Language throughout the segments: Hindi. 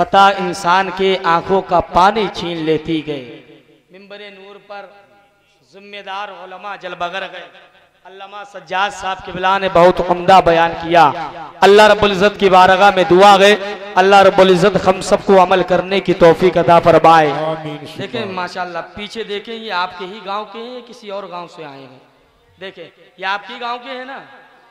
खता इंसान के आंखों का पानी छीन लेती गए। मिंबरे नूर पर जिम्मेदार उलमा जलबगर गए। अल्लामा सज्जाद साहब किबला ने बहुत उम्दा बयान किया। अल्लाह रब्बुल इज्जत की बारगाह में दुआ गए, अल्लाह रब्बुल इज्जत हम सबको अमल करने की तौफीक अता फरमाए। देखें माशाल्लाह, पीछे देखें, ये आपके ही गांव के हैं, किसी और गांव से आए हैं। देखें ये आपके गांव के हैं ना,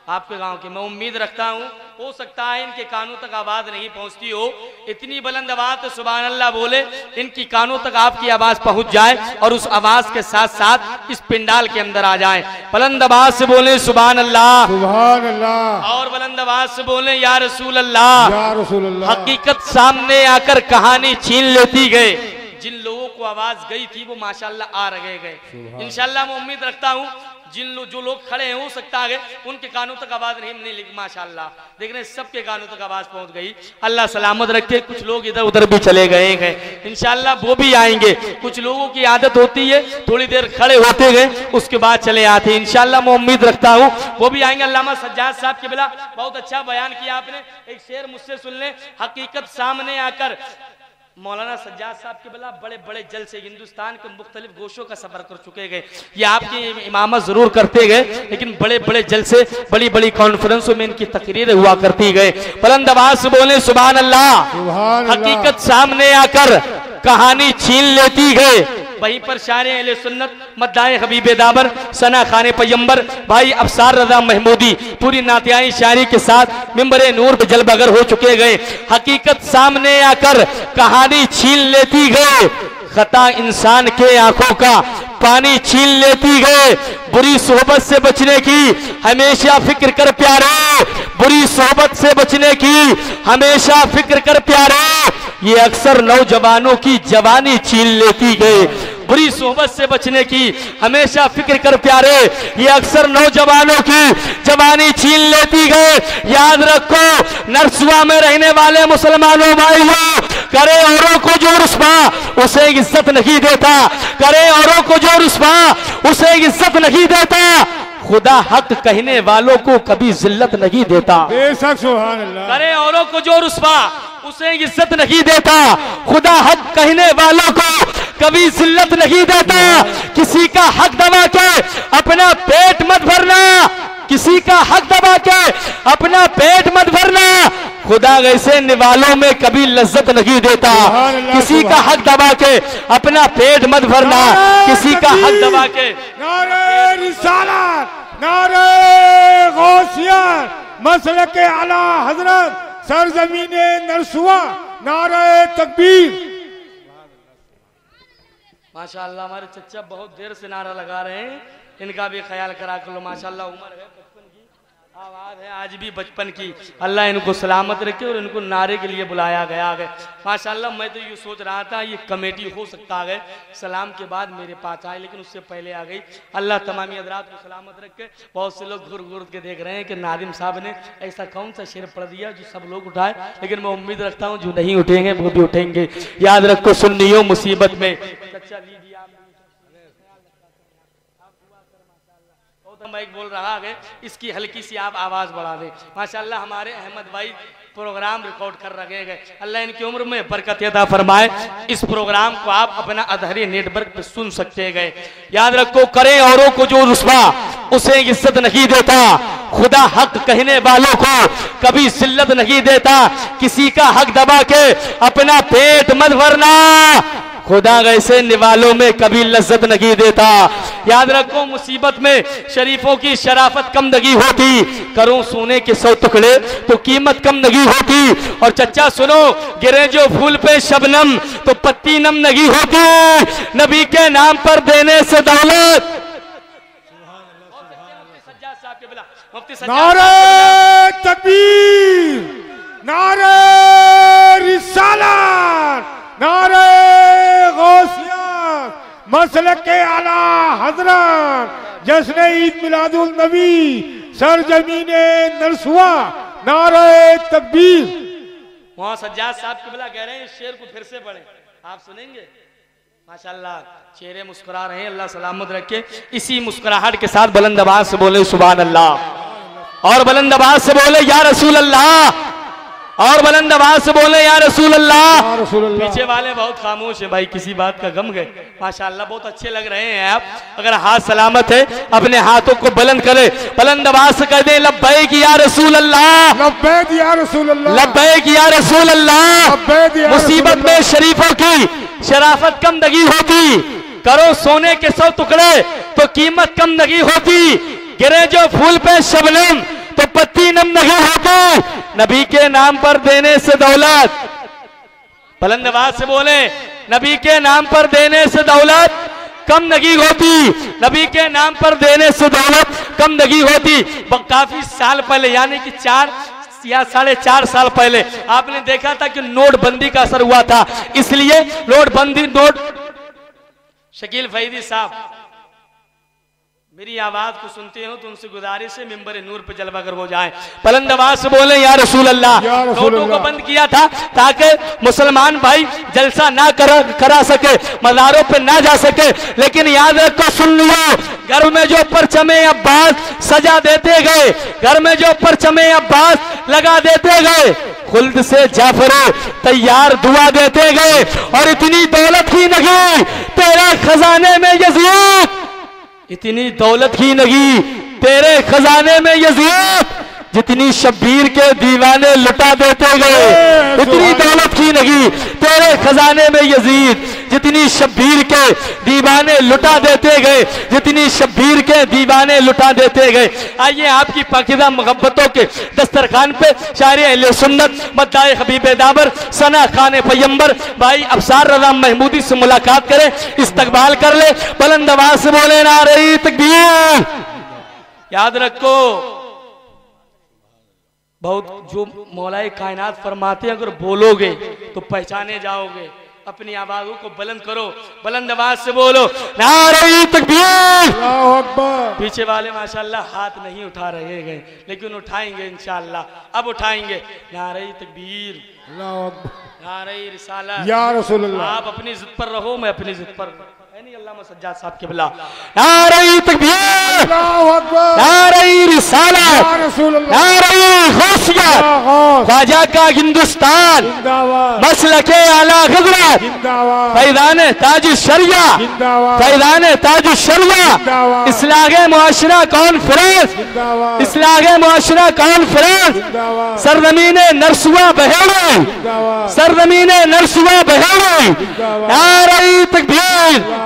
आपके गांव के। मैं उम्मीद रखता हूँ हो सकता है इनके कानों तक आवाज नहीं पहुंचती हो, इतनी बुलंद आवाज तो सुभान अल्लाह बोले, इनकी कानों तक आपकी आवाज पहुंच जाए और उस आवाज के साथ साथ इस पिंडाल के अंदर आ जाए। बुलंद आवाज से बोले सुभान अल्लाह, सुभान अल्लाह, और बुलंद आवाज से बोले या रसूल अल्लाह, या रसूल अल्लाह। हकीकत सामने आकर कहानी छीन लेती गए। जिन लोगों को आवाज गई थी वो माशाल्लाह आ रहे गए। इंशाल्लाह मैं उम्मीद रखता हूँ जो लोग खड़े हैं हो सकता है उनके कानों तक आवाज नहीं लिखी। माशाल्लाह देख रहे सबके कानों तक आवाज पहुंच गई। अल्लाह सलामत रखे। कुछ लोग इधर उधर भी चले गए हैं, इंशाल्लाह वो भी आएंगे। कुछ लोगों की आदत होती है थोड़ी देर खड़े होते गए उसके बाद चले आते हैं। इंशाल्लाह मैं उम्मीद रखता हूँ वो भी आएंगे। अल्लामा सज्जाद साहब के बिला बहुत अच्छा बयान किया आपने। एक शेर मुझसे सुन ले। हकीकत सामने आकर मौलाना सज्जाद साहब के बिला बड़े बड़े जल से हिंदुस्तान के मुख्तलिफ गोशों का सफर कर चुके गए। ये आपकी इमामत जरूर करते गए लेकिन बड़े बड़े जल से बड़ी बड़ी कॉन्फ्रेंसों में इनकी तकरीरें हुआ करती गए। बुलंद आवाज से बोले सुभान अल्लाह। हकीकत सामने आकर कहानी छीन लेती गए। वहीं पर शान अहले सुन्नत मद्दाए हबीबे दाबर सना खाने पैगंबर भाई अफसार रजा महमूदी पूरी नातियाई शायरी के साथ मिंबरे नूर पे जलबगर हो चुके गए। हकीकत सामने आकर कहानी छीन लेती गए। खता इंसान के आंखों का पानी छीन लेती गए। बुरी सोहबत से बचने की हमेशा फिक्र कर प्यारे, बुरी सोहबत से बचने की हमेशा फिक्र कर प्यारे। ये अक्सर नौजवानों की जवानी छीन लेती गए। बुरी सोहबत से बचने की हमेशा फिक्र कर प्यारे, ये अक्सर नौजवानों की जवानी छीन लेती गए। याद रखो नरसुआ में रहने वाले मुसलमानों भाइयों, करे औरों को जो रुस्वा उसे इज्जत नहीं देता, करे औरों को जो रुस्वा उसे इज्जत नहीं देता। खुदा हक कहने वालों को कभी जिल्लत नहीं देता। बेशक सुभान अल्लाह। करे औरों को जो रुस्वा उसे इज्जत नहीं देता। खुदा हक कहने वालों को कभी जिल्लत नहीं देता। किसी का हक दबा के अपना पेट मत भरना, किसी का हक दबा के अपना पेट मत भरना। खुदा ऐसे निवालों में कभी लज्जत नहीं देता। किसी का हक दबा के अपना पेट मत भरना, किसी का हक दबा के। नारे रिसालत, नारे गौसिया, मसलके आला हजरत, सरजमीने नरसुआ, नारे तकबीर। माशाअल्लाह हमारे चच्चा बहुत देर से नारा लगा रहे हैं, इनका भी ख्याल करा कर लो। माशाअल्लाह उम्र है बचपन की, आवाज है आज भी बचपन की। अल्लाह इनको सलामत रखे और इनको नारे के लिए बुलाया गया है। माशाअल्लाह मैं तो ये सोच रहा था ये कमेटी हो सकता है सलाम के बाद मेरे पास आए, लेकिन उससे पहले आ गई। अल्लाह तमामी हज़रात को सलामत रखे। बहुत से लोग घूर घूर के देख रहे हैं कि नादिम साहब ने ऐसा कौन सा शेर पढ़ दिया जो सब लोग उठाए, लेकिन मैं उम्मीद रखता हूँ जो नहीं उठेंगे वो भी उठेंगे। याद रखो सुन्नियों मुसीबत में माइक बोल रहा है, इसकी हल्की सी आप आवाज बढ़ा दें। माशाअल्लाह हमारे अहमद भाई प्रोग्राम रिकॉर्ड कर रहे हैं। अल्लाह इनकी उम्र में बरकत अता फरमाए। इस प्रोग्राम को आप अपना अधरी नेटवर्क पे सुन सकते गए। याद रखो करे औरों को जो रुस्वा उसे इज्जत नहीं देता। खुदा हक कहने वालों को कभी जिल्लत नहीं देता। किसी का हक दबा के अपना पेट मत भरना, खुदा ऐसे निवालों में कभी लज्जत नहीं देता। याद रखो मुसीबत में शरीफों की शराफत कम नहीं होती। करो सोने के 100 टुकड़े तो कीमत कम नहीं होती। और चच्चा सुनो, गिरे जो फूल पे शबनम तो पत्ती नम नहीं होती। नबी के नाम पर देने से दौलत। नारे तकबीर, नारे रिसालत, नारे गौसिया, मसलके आला हजरत, जश्न ईद मिलादुल नबी, सरजमीने नरसुआ, नारे तकबीर। वहाँ सज्जाद साहब किबला कह रहे हैं इस शेर को फिर से पढ़ें, आप सुनेंगे। माशाल्लाह चेहरे मुस्कुरा रहे हैं, अल्लाह सलामत रखे। इसी मुस्कुराहट के साथ बुलंद आवाज से बोले सुभान अल्लाह, और बुलंद आवाज से बोले या रसूल अल्लाह। और बुलंद आवाज से बोले या रसूल अल्लाह। या रसूल अल्लाह। पीछे वाले बहुत खामोश है भाई, किसी बात का गम गए। माशाअल्लाह बहुत अच्छे लग रहे हैं आप। अगर हाथ सलामत है अपने हाथों को बुलंद करे, बुलंद आवाज से कह दे लब्बैक या रसूल अल्लाह, लब्बैक या रसूल अल्लाह, लब्बैक या रसूल अल्लाह। लब्बैक या मुसीबत रसूल में शरीफों की शराफत कम लगी होती, करो सोने के 100 टुकड़े तो कीमत कम लगी होती, गिरे जो फूल पे शबनम तो पत्ती नम नहीं होती, नबी के नाम पर देने से दौलत, बुलंद आवाज से बोले नबी के नाम पर देने से दौलत कम नहीं होती, नबी के नाम पर देने से दौलत कम नहीं होती। काफी साल पहले यानी कि 4 या 4.5 साल पहले आपने देखा था कि नोटबंदी का असर हुआ था, इसलिए नोट शकील फैदी साहब मेरी आवाज को सुनते हो तो उनसे गुजारिश है मिंबर नूर पे जलवा कर हो जाए, बुलंद आवाज से बोले या रसूल अल्लाह। नोटों को बंद किया था ताकि मुसलमान भाई जलसा ना करा सके, मज़ारों पे ना जा सके, लेकिन याद रखो सुन लियो, घर में जो परचमे अब्बास सजा देते गए, घर में जो परचमे अब्बास लगा देते गए, खुल्द से जाफर तैयार दुआ देते गए, और इतनी दौलत ही नहीं तेरे खजाने में यजीद, इतनी दौलत ही नहीं तेरे खजाने में यजीद, जितनी शब्बीर के दीवाने लुटा देते गए, इतनी दौलत ही नहीं तेरे खजाने में यजीद, जितनी शब्बीर के दीवाने लुटा देते गए, जितनी शब्बीर के दीवाने लुटा देते गए। आइए आपकी पाकीज़ा मोहब्बतों के दस्तरखान पे शायर अहले सुन्नत मद्दाए हबीब दाबर सना खान पैगंबर भाई अफसार रज़ा महमूदी से मुलाकात करें, इस्तकबाल कर ले, बुलंद आवाज से बोले नारे तकबीर। याद रखो बहुत जो मौलाए कायनात फरमाते हैं, अगर बोलोगे तो पहचाने जाओगे, अपनी आवाजों को बुलंद करो, बुलंद आवाज से बोलो नारे तकबीर। अल्लाहु अकबर। पीछे वाले माशाल्लाह हाथ नहीं उठा रहे गए, लेकिन उठाएंगे इंशाअल्लाह, अब उठाएंगे। नारे तकबीर, अल्लाहु अकबर, नारे रिसालत, या रसूल अल्लाह। आप अपनी जिद पर रहो, मैं अपनी जिद पर नहीं, अल्लामा सज्जाद साहब के बिला नारे तकबीर, अल्लाहु अकबर, नारे रिसालत, या रसूल अल्लाह, नारे गौसियत, ख्वाजा का हिंदुस्तान, जिंदाबाद, मसलके आला हज़रत, जिंदाबाद, फैज़ान ताज शरिया, जिंदाबाद, फैज़ान ताज शरिया, जिंदाबाद, इस्लाहे मुआशरा कॉन्फ्रेंस, जिंदाबाद, इस्लाहे मुआशरा कॉन्फ्रेंस, जिंदाबाद, सरजमीने नरसुआ बहेड़े, जिंदाबाद, सरजमीने नरसुआ बहेड़े, नारे तकबीर,